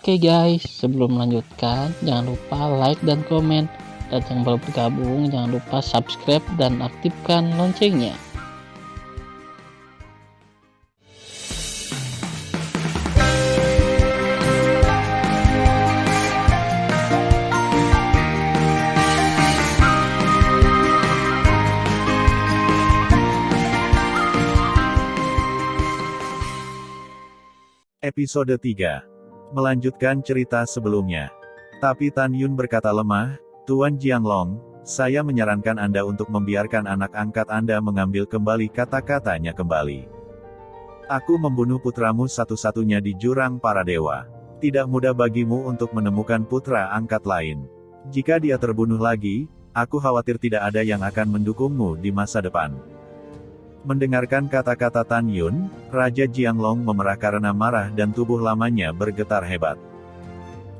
Oke guys, sebelum melanjutkan, jangan lupa like dan komen. Dan yang baru bergabung, jangan lupa subscribe dan aktifkan loncengnya. Episode 3. Melanjutkan cerita sebelumnya. Tapi Tan Yun berkata lemah, "Tuan Jianglong, saya menyarankan Anda untuk membiarkan anak angkat Anda mengambil kembali kata-katanya kembali. Aku membunuh putramu satu-satunya di jurang para dewa. Tidak mudah bagimu untuk menemukan putra angkat lain. Jika dia terbunuh lagi, aku khawatir tidak ada yang akan mendukungmu di masa depan." Mendengarkan kata-kata Tan Yun, Raja Jianglong memerah karena marah dan tubuh lamanya bergetar hebat.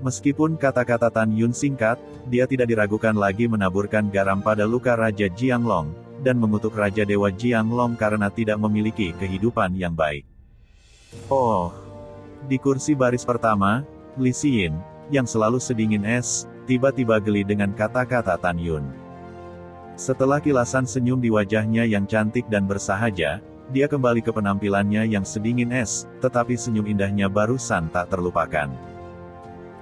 Meskipun kata-kata Tan Yun singkat, dia tidak diragukan lagi menaburkan garam pada luka Raja Jianglong, dan mengutuk Raja Dewa Jianglong karena tidak memiliki kehidupan yang baik. Oh! Di kursi baris pertama, Li Xin, yang selalu sedingin es, tiba-tiba geli dengan kata-kata Tan Yun. Setelah kilasan senyum di wajahnya yang cantik dan bersahaja, dia kembali ke penampilannya yang sedingin es, tetapi senyum indahnya barusan tak terlupakan.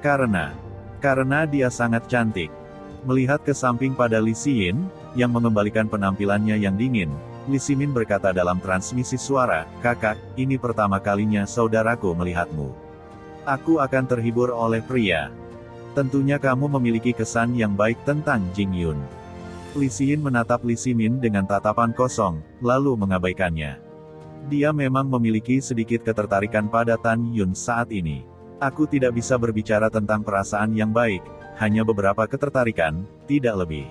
Karena dia sangat cantik. Melihat ke samping pada Li Xin, yang mengembalikan penampilannya yang dingin, Li Ximin berkata dalam transmisi suara, "Kakak, ini pertama kalinya saudaraku melihatmu. Aku akan terhibur oleh pria. Tentunya kamu memiliki kesan yang baik tentang Jing Yun." Li Xin menatap Li Ximin dengan tatapan kosong, lalu mengabaikannya. Dia memang memiliki sedikit ketertarikan pada Tan Yun saat ini. Aku tidak bisa berbicara tentang perasaan yang baik, hanya beberapa ketertarikan, tidak lebih.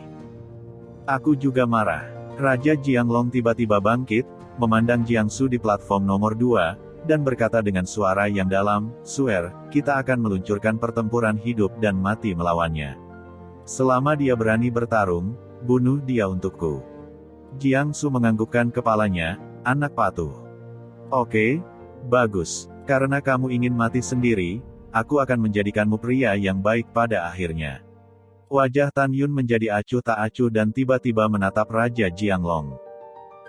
Aku juga marah. Raja Jianglong tiba-tiba bangkit, memandang Jiangsu di platform nomor 2, dan berkata dengan suara yang dalam, "Swear, kita akan meluncurkan pertempuran hidup dan mati melawannya. Selama dia berani bertarung, bunuh dia untukku." Jiangsu menganggukkan kepalanya, "Anak patuh. Oke, bagus. Karena kamu ingin mati sendiri, aku akan menjadikanmu pria yang baik pada akhirnya." Wajah Tan Yun menjadi acuh tak acuh dan tiba-tiba menatap Raja Jianglong.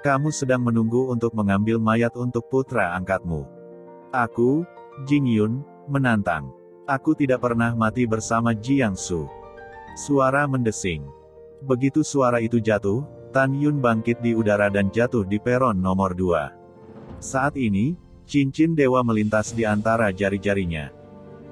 "Kamu sedang menunggu untuk mengambil mayat untuk putra angkatmu. Aku, Jing Yun, menantang. Aku tidak pernah mati bersama Jiangsu." Suara mendesing. Begitu suara itu jatuh, Tan Yun bangkit di udara dan jatuh di peron nomor 2. Saat ini, cincin dewa melintas di antara jari-jarinya.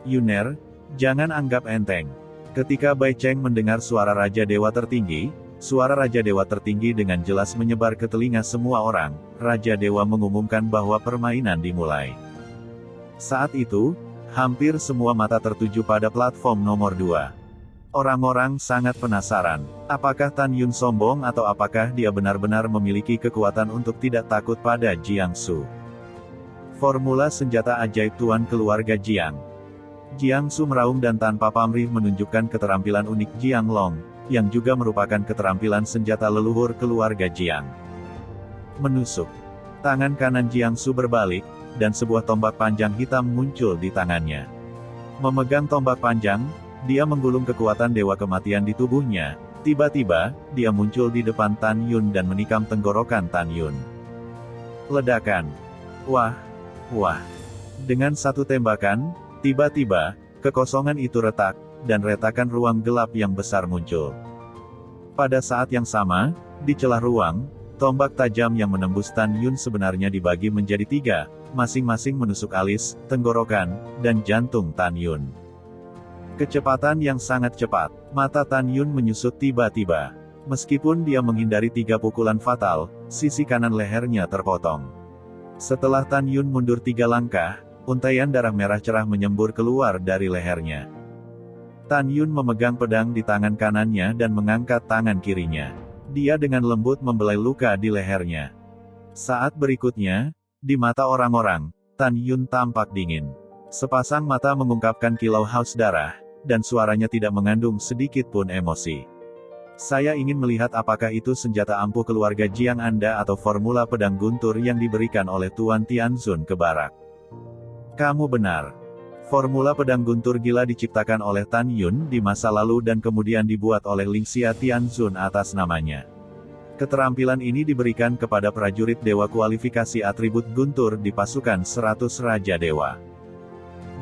"Yuner, jangan anggap enteng." Ketika Bai Cheng mendengar suara Raja Dewa Tertinggi, suara Raja Dewa Tertinggi dengan jelas menyebar ke telinga semua orang, Raja Dewa mengumumkan bahwa permainan dimulai. Saat itu, hampir semua mata tertuju pada platform nomor 2. Orang-orang sangat penasaran, apakah Tan Yun sombong atau apakah dia benar-benar memiliki kekuatan untuk tidak takut pada Jiangsu. Formula senjata ajaib Tuan Keluarga Jiang. Jiangsu meraung dan tanpa pamrih menunjukkan keterampilan unik Jianglong, yang juga merupakan keterampilan senjata leluhur keluarga Jiang. Menusuk. Tangan kanan Jiangsu berbalik, dan sebuah tombak panjang hitam muncul di tangannya. Memegang tombak panjang, dia menggulung kekuatan dewa kematian di tubuhnya. Tiba-tiba, dia muncul di depan Tan Yun dan menikam tenggorokan Tan Yun. Ledakan. Wah. Dengan satu tembakan, tiba-tiba, kekosongan itu retak, dan retakan ruang gelap yang besar muncul. Pada saat yang sama, di celah ruang, tombak tajam yang menembus Tan Yun sebenarnya dibagi menjadi 3, masing-masing menusuk alis, tenggorokan, dan jantung Tan Yun. Kecepatan yang sangat cepat. Mata Tan Yun menyusut tiba-tiba. Meskipun dia menghindari 3 pukulan fatal, sisi kanan lehernya terpotong. Setelah Tan Yun mundur 3 langkah, untaian darah merah cerah menyembur keluar dari lehernya. Tan Yun memegang pedang di tangan kanannya dan mengangkat tangan kirinya. Dia dengan lembut membelai luka di lehernya. Saat berikutnya, di mata orang-orang, Tan Yun tampak dingin. Sepasang mata mengungkapkan kilau haus darah, dan suaranya tidak mengandung sedikit pun emosi. "Saya ingin melihat apakah itu senjata ampuh keluarga Jiang Anda atau formula pedang guntur yang diberikan oleh Tuan Tianzun ke Barak." "Kamu benar. Formula pedang guntur gila diciptakan oleh Tan Yun di masa lalu dan kemudian dibuat oleh Lingxia Tianzun atas namanya. Keterampilan ini diberikan kepada prajurit dewa kualifikasi atribut guntur di pasukan 100 Raja Dewa.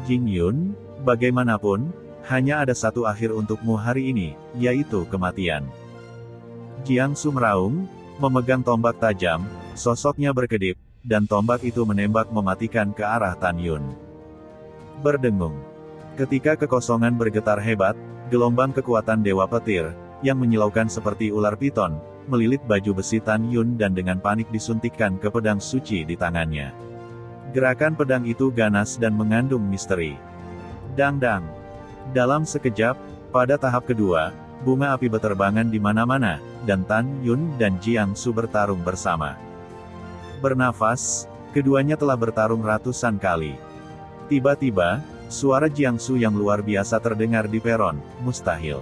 Jing Yun, bagaimanapun, hanya ada satu akhir untukmu hari ini, yaitu kematian. Jiangsu meraung, memegang tombak tajam, sosoknya berkedip, dan tombak itu menembak mematikan ke arah Tan Yun. Berdengung. Ketika kekosongan bergetar hebat, gelombang kekuatan Dewa Petir, yang menyilaukan seperti ular piton, melilit baju besi Tan Yun dan dengan panik disuntikkan ke pedang suci di tangannya. Gerakan pedang itu ganas dan mengandung misteri. Dang-dang. Dalam sekejap, pada tahap kedua, bunga api beterbangan di mana-mana, dan Tan Yun dan Jiangsu bertarung bersama. Bernafas, keduanya telah bertarung ratusan kali. Tiba-tiba, suara Jiangsu yang luar biasa terdengar di peron. Mustahil.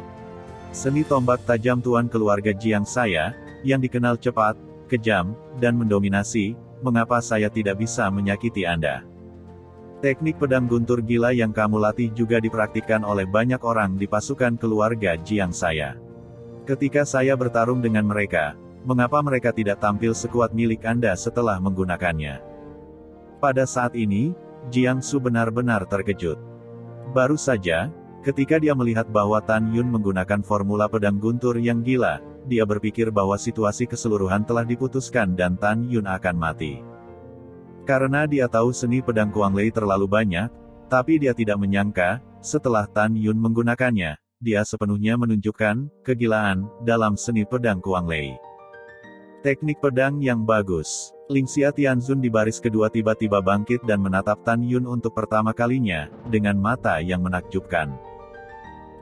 Seni tombak tajam tuan keluarga Jiang saya, yang dikenal cepat, kejam, dan mendominasi, mengapa saya tidak bisa menyakiti Anda? Teknik pedang guntur gila yang kamu latih juga dipraktikkan oleh banyak orang di pasukan keluarga Jiang saya. Ketika saya bertarung dengan mereka, mengapa mereka tidak tampil sekuat milik Anda setelah menggunakannya? Pada saat ini, Jiangsu benar-benar terkejut. Baru saja, ketika dia melihat bahwa Tan Yun menggunakan formula pedang guntur yang gila, dia berpikir bahwa situasi keseluruhan telah diputuskan dan Tan Yun akan mati. Karena dia tahu seni pedang Kuang Lei terlalu banyak, tapi dia tidak menyangka, setelah Tan Yun menggunakannya, dia sepenuhnya menunjukkan kegilaan dalam seni pedang Kuang Lei. Teknik pedang yang bagus. Lingxia Tianzun di baris kedua tiba-tiba bangkit dan menatap Tan Yun untuk pertama kalinya, dengan mata yang menakjubkan.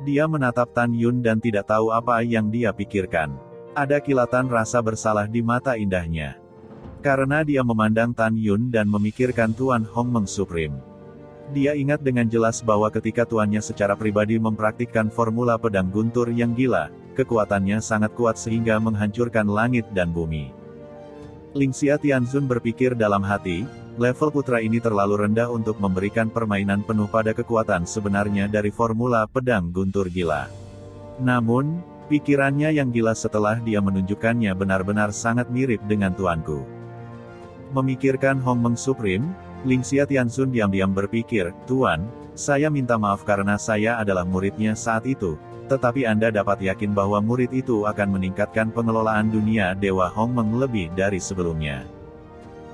Dia menatap Tan Yun dan tidak tahu apa yang dia pikirkan. Ada kilatan rasa bersalah di mata indahnya. Karena dia memandang Tan Yun dan memikirkan Tuan Hongmeng Supreme. Dia ingat dengan jelas bahwa ketika tuannya secara pribadi mempraktikkan formula pedang guntur yang gila, kekuatannya sangat kuat sehingga menghancurkan langit dan bumi. Lingxia Tianzun berpikir dalam hati, level putra ini terlalu rendah untuk memberikan permainan penuh pada kekuatan sebenarnya dari formula pedang guntur gila. Namun, pikirannya yang gila setelah dia menunjukkannya benar-benar sangat mirip dengan tuanku. Memikirkan Hongmeng Supreme, Lingxia Tianzun diam-diam berpikir, Tuan, saya minta maaf karena saya adalah muridnya saat itu. Tetapi Anda dapat yakin bahwa murid itu akan meningkatkan pengelolaan dunia Dewa Hongmeng lebih dari sebelumnya.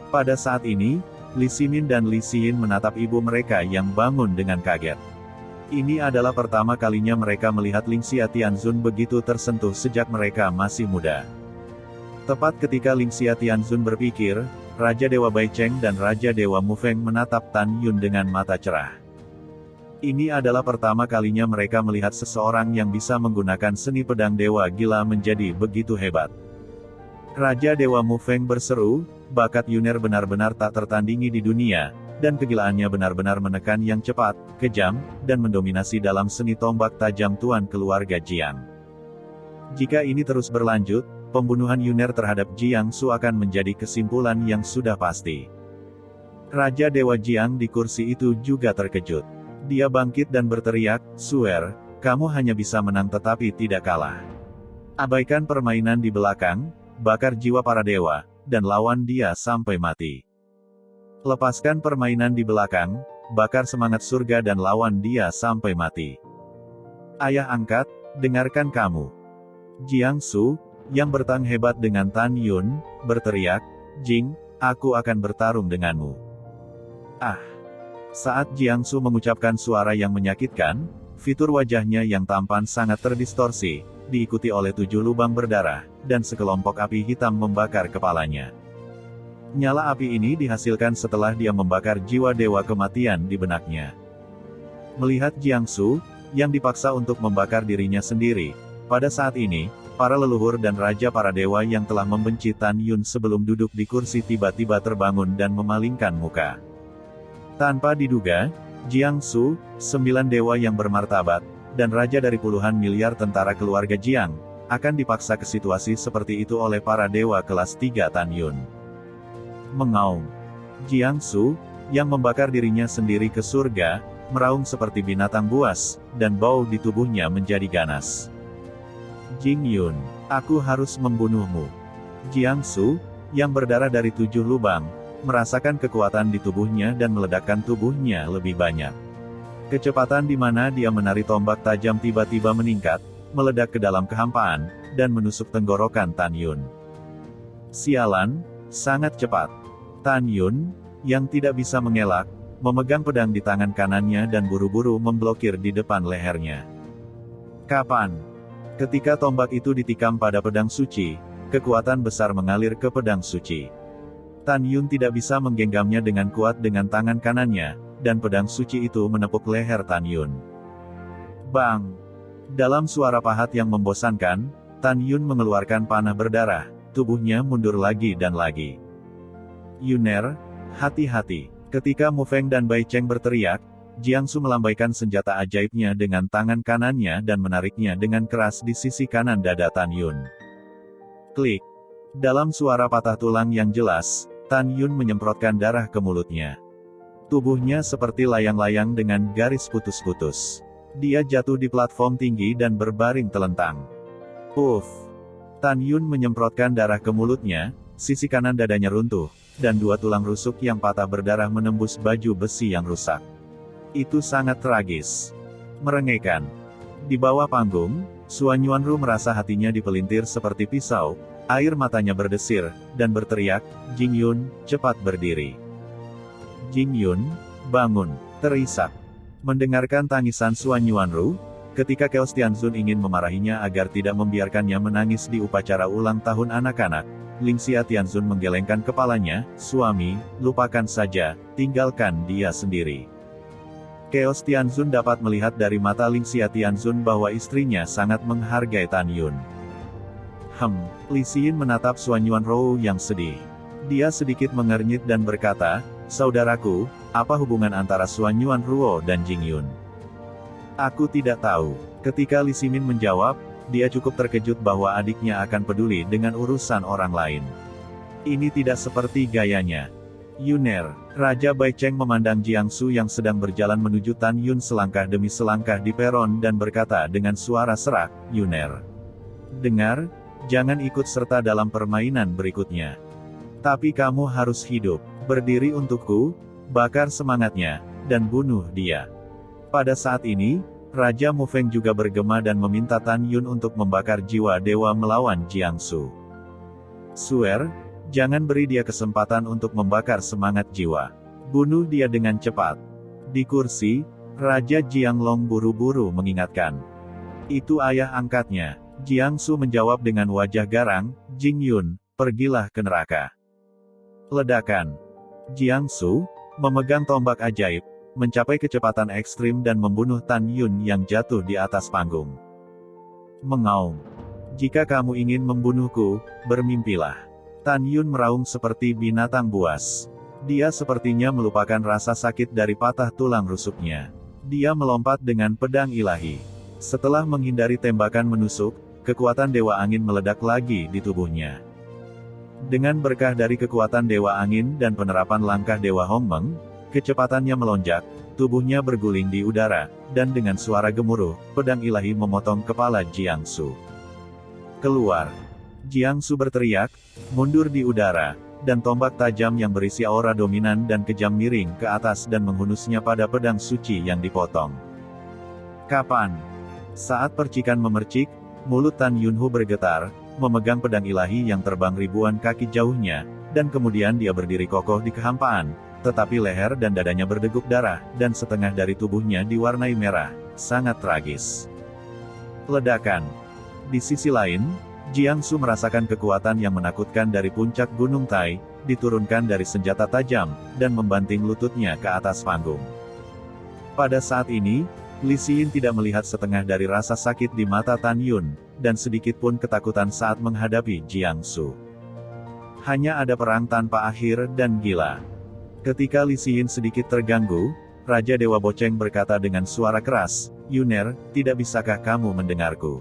Pada saat ini, Li Ximin dan Li Xin menatap ibu mereka yang bangun dengan kaget. Ini adalah pertama kalinya mereka melihat Lingxia Tianzun begitu tersentuh sejak mereka masih muda. Tepat ketika Lingxia Tianzun berpikir, Raja Dewa Baicheng dan Raja Dewa Mufeng menatap Tan Yun dengan mata cerah. Ini adalah pertama kalinya mereka melihat seseorang yang bisa menggunakan seni pedang dewa gila menjadi begitu hebat. Raja Dewa Mufeng berseru, bakat Yuner benar-benar tak tertandingi di dunia, dan kegilaannya benar-benar menekan yang cepat, kejam, dan mendominasi dalam seni tombak tajam tuan keluarga Jiang. Jika ini terus berlanjut, pembunuhan Yuner terhadap Jiangsu akan menjadi kesimpulan yang sudah pasti. Raja Dewa Jiang di kursi itu juga terkejut. Dia bangkit dan berteriak, Suer, kamu hanya bisa menang tetapi tidak kalah. Abaikan permainan di belakang, bakar jiwa para dewa, dan lawan dia sampai mati. Lepaskan permainan di belakang, bakar semangat surga dan lawan dia sampai mati. Ayah angkat, dengarkan kamu. Jiangsu, yang bertang hebat dengan Tan Yun, berteriak, Jing, aku akan bertarung denganmu. Ah! Saat Jiangsu mengucapkan suara yang menyakitkan, fitur wajahnya yang tampan sangat terdistorsi, diikuti oleh 7 lubang berdarah, dan sekelompok api hitam membakar kepalanya. Nyala api ini dihasilkan setelah dia membakar jiwa dewa kematian di benaknya. Melihat Jiangsu, yang dipaksa untuk membakar dirinya sendiri, pada saat ini, para leluhur dan raja para dewa yang telah membenci Tan Yun sebelum duduk di kursi tiba-tiba terbangun dan memalingkan muka. Tanpa diduga, Jiangsu, 9 dewa yang bermartabat, dan raja dari puluhan miliar tentara keluarga Jiang, akan dipaksa ke situasi seperti itu oleh para dewa kelas 3 Tan Yun. Mengaum. Jiangsu, yang membakar dirinya sendiri ke surga, meraung seperti binatang buas, dan bau di tubuhnya menjadi ganas. Jing Yun, aku harus membunuhmu. Jiangsu, yang berdarah dari 7 lubang, merasakan kekuatan di tubuhnya dan meledakkan tubuhnya lebih banyak. Kecepatan di mana dia menari tombak tajam tiba-tiba meningkat, meledak ke dalam kehampaan, dan menusuk tenggorokan Tan Yun. Sialan, sangat cepat. Tan Yun, yang tidak bisa mengelak, memegang pedang di tangan kanannya dan buru-buru memblokir di depan lehernya. Kapan? Ketika tombak itu ditikam pada pedang suci, kekuatan besar mengalir ke pedang suci. Tan Yun tidak bisa menggenggamnya dengan kuat dengan tangan kanannya, dan pedang suci itu menepuk leher Tan Yun. Bang! Dalam suara pahat yang membosankan, Tan Yun mengeluarkan panah berdarah, tubuhnya mundur lagi dan lagi. Yuner, hati-hati. Ketika Mu Feng dan Bai Cheng berteriak, Jiangsu melambaikan senjata ajaibnya dengan tangan kanannya dan menariknya dengan keras di sisi kanan dada Tan Yun. Klik. Dalam suara patah tulang yang jelas, Tan Yun menyemprotkan darah ke mulutnya. Tubuhnya seperti layang-layang dengan garis putus-putus. Dia jatuh di platform tinggi dan berbaring telentang. Uff! Tan Yun menyemprotkan darah ke mulutnya, sisi kanan dadanya runtuh, dan 2 tulang rusuk yang patah berdarah menembus baju besi yang rusak. Itu sangat tragis. Merengekkan. Di bawah panggung, Suan Yuanru merasa hatinya dipelintir seperti pisau, air matanya berdesir, dan berteriak, Jing Yun, cepat berdiri. Jing Yun, bangun, terisak. Mendengarkan tangisan Suan Yuanru, ketika Chaos Tianzun ingin memarahinya agar tidak membiarkannya menangis di upacara ulang tahun anak-anak, Lingxia Tianzun menggelengkan kepalanya, suami, lupakan saja, tinggalkan dia sendiri. Chaos Tianzun dapat melihat dari mata Lingxia Tianzun bahwa istrinya sangat menghargai Tan Yun. Li Xin menatap Suan Yuanru yang sedih. Dia sedikit mengernyit dan berkata, saudaraku, apa hubungan antara Suan Yuanruo dan Jing Yun? Aku tidak tahu. Ketika Li Ximin menjawab, dia cukup terkejut bahwa adiknya akan peduli dengan urusan orang lain. Ini tidak seperti gayanya. Yuner, Raja Bai Cheng memandang Jiangsu yang sedang berjalan menuju Tan Yun selangkah demi selangkah di peron dan berkata dengan suara serak, Yuner. Dengar, jangan ikut serta dalam permainan berikutnya. Tapi kamu harus hidup, berdiri untukku, bakar semangatnya, dan bunuh dia. Pada saat ini, Raja Mu Feng juga bergema dan meminta Tan Yun untuk membakar jiwa dewa melawan Jiangsu. Suer, jangan beri dia kesempatan untuk membakar semangat jiwa. Bunuh dia dengan cepat. Di kursi, Raja Jianglong buru-buru mengingatkan. Itu ayah angkatnya. Jiangsu menjawab dengan wajah garang, Jing Yun, pergilah ke neraka. Ledakan. Jiangsu, memegang tombak ajaib, mencapai kecepatan ekstrim dan membunuh Tan Yun yang jatuh di atas panggung. Mengaum. Jika kamu ingin membunuhku, bermimpilah. Tan Yun meraung seperti binatang buas. Dia sepertinya melupakan rasa sakit dari patah tulang rusuknya. Dia melompat dengan pedang ilahi. Setelah menghindari tembakan menusuk, kekuatan Dewa Angin meledak lagi di tubuhnya. Dengan berkah dari kekuatan Dewa Angin dan penerapan langkah Dewa Hongmeng, kecepatannya melonjak, tubuhnya berguling di udara, dan dengan suara gemuruh, pedang ilahi memotong kepala Jiangsu. Keluar. Jiangsu berteriak, mundur di udara, dan tombak tajam yang berisi aura dominan dan kejam miring ke atas dan menghunusnya pada pedang suci yang dipotong. Kapan? Saat percikan memercik, mulut Tan Yunhu bergetar, memegang pedang ilahi yang terbang ribuan kaki jauhnya, dan kemudian dia berdiri kokoh di kehampaan, tetapi leher dan dadanya berdeguk darah, dan setengah dari tubuhnya diwarnai merah, sangat tragis. Ledakan. Di sisi lain, Jiangsu merasakan kekuatan yang menakutkan dari puncak Gunung Tai, diturunkan dari senjata tajam, dan membanting lututnya ke atas panggung. Pada saat ini, Li Xin tidak melihat setengah dari rasa sakit di mata Tan Yun, dan sedikit pun ketakutan saat menghadapi Jiangsu. Hanya ada perang tanpa akhir dan gila. Ketika Li Xin sedikit terganggu, Raja Dewa Boceng berkata dengan suara keras, Yuner, tidak bisakah kamu mendengarku?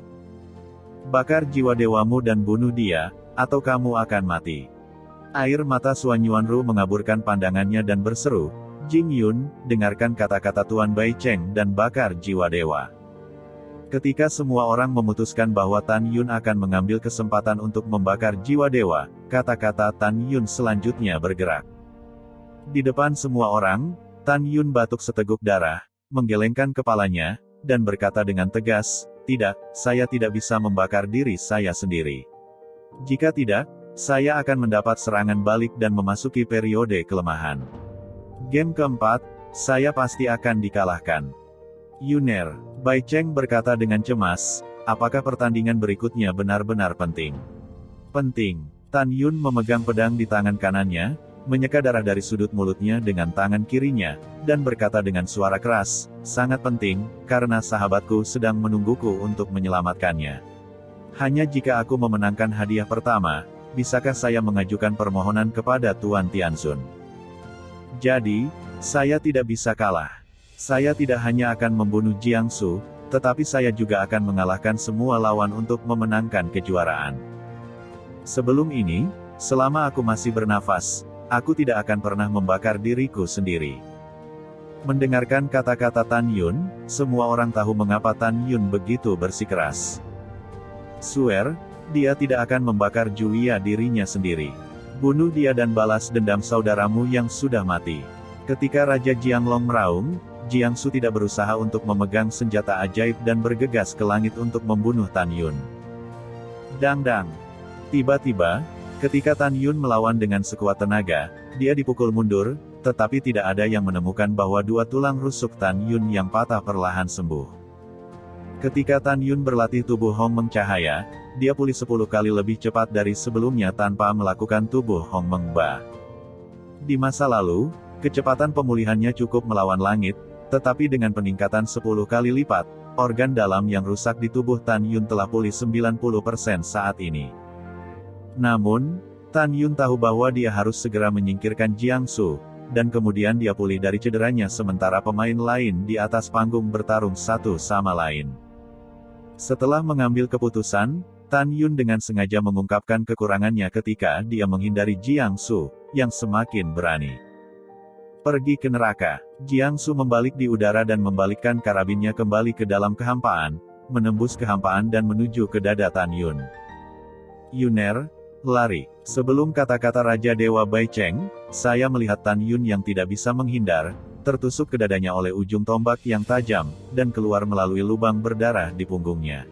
Bakar jiwa dewamu dan bunuh dia, atau kamu akan mati. Air mata Suan Yuanru mengaburkan pandangannya dan berseru, Jing Yun, dengarkan kata-kata Tuan Bai Cheng dan bakar jiwa dewa. Ketika semua orang memutuskan bahwa Tan Yun akan mengambil kesempatan untuk membakar jiwa dewa, kata-kata Tan Yun selanjutnya bergerak. Di depan semua orang, Tan Yun batuk seteguk darah, menggelengkan kepalanya, dan berkata dengan tegas, "Tidak, saya tidak bisa membakar diri saya sendiri. Jika tidak, saya akan mendapat serangan balik dan memasuki periode kelemahan. Game keempat, saya pasti akan dikalahkan." "Yuner," Bai Cheng berkata dengan cemas, "apakah pertandingan berikutnya benar-benar penting?" "Penting." Tan Yun memegang pedang di tangan kanannya, menyeka darah dari sudut mulutnya dengan tangan kirinya, dan berkata dengan suara keras, "Sangat penting, karena sahabatku sedang menungguku untuk menyelamatkannya. Hanya jika aku memenangkan hadiah pertama, bisakah saya mengajukan permohonan kepada Tuan Tianxun? Jadi, saya tidak bisa kalah. Saya tidak hanya akan membunuh Jiangsu, tetapi saya juga akan mengalahkan semua lawan untuk memenangkan kejuaraan. Sebelum ini, selama aku masih bernafas, aku tidak akan pernah membakar diriku sendiri." Mendengarkan kata-kata Tan Yun, semua orang tahu mengapa Tan Yun begitu bersikeras. "Swear, dia tidak akan membakar Juwia dirinya sendiri. Bunuh dia dan balas dendam saudaramu yang sudah mati." Ketika Raja Jianglong meraung, Jiangsu tidak berusaha untuk memegang senjata ajaib dan bergegas ke langit untuk membunuh Tan Yun. Dang-dang. Tiba-tiba, ketika Tan Yun melawan dengan sekuat tenaga, dia dipukul mundur, tetapi tidak ada yang menemukan bahwa dua tulang rusuk Tan Yun yang patah perlahan sembuh. Ketika Tan Yun berlatih tubuh Hong Meng Cahaya, dia pulih 10 kali lebih cepat dari sebelumnya tanpa melakukan tubuh Hong Meng Ba. Di masa lalu, kecepatan pemulihannya cukup melawan langit, tetapi dengan peningkatan 10 kali lipat, organ dalam yang rusak di tubuh Tan Yun telah pulih 90% saat ini. Namun, Tan Yun tahu bahwa dia harus segera menyingkirkan Jiangsu, dan kemudian dia pulih dari cederanya sementara pemain lain di atas panggung bertarung satu sama lain. Setelah mengambil keputusan, Tan Yun dengan sengaja mengungkapkan kekurangannya ketika dia menghindari Jiangsu, yang semakin berani. "Pergi ke neraka." Jiangsu membalik di udara dan membalikkan karabinnya kembali ke dalam kehampaan, menembus kehampaan dan menuju ke dada Tan Yun. "Yuner, lari." Sebelum kata-kata Raja Dewa Bai Cheng, saya melihat Tan Yun yang tidak bisa menghindar, tertusuk ke dadanya oleh ujung tombak yang tajam, dan keluar melalui lubang berdarah di punggungnya.